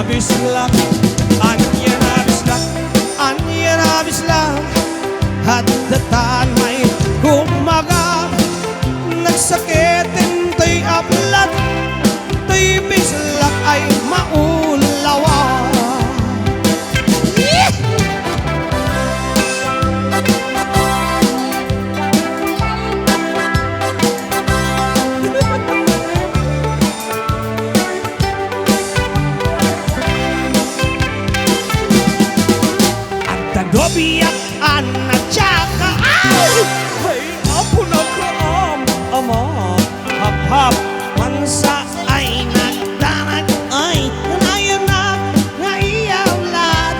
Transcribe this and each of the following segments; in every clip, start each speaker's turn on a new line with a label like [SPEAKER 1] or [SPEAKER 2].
[SPEAKER 1] bislak, anya na bislak, anya na bislak. Haddatan may kumagap, nagsakitin to'y ablat, to'y bislak ay maulawa. Dobiyak anak tsaka ay apo na kaam amap hap-hap mansa ay nagdanag ay ngayon na ngayawlat.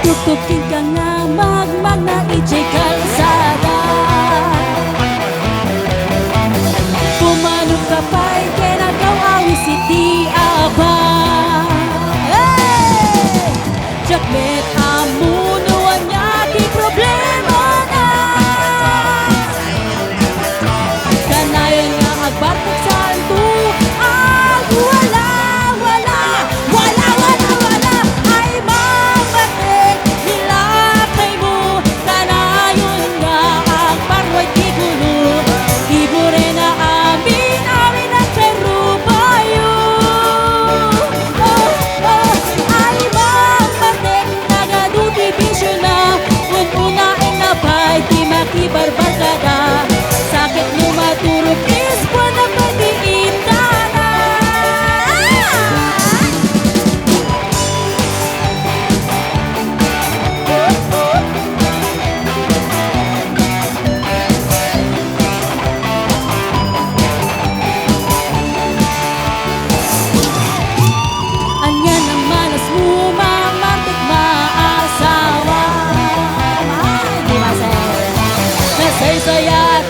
[SPEAKER 2] Tutukin ka nga magmag na ijay kalsada. Pumanong ka pa'y kinagaw awis iti aba. Hey! Jakmet amunuan niya di problema na. Kanayan nga agbatok sa anto ang wala, wala, wala, wala, wala ay mamatik. Nilakay mo, kanayon nga ang parway di gulo. Ibo rin na amin, amin ang karubayo. Oh, oh, ay mamatik, nagadutibisyon na. Kung unain na ba'y di makibarbar ka na. Sakit mo maturog is buwan na pag-iita na. Anya naman as mo mamantik maasawa. Ay, di masaya. Nasay-sayat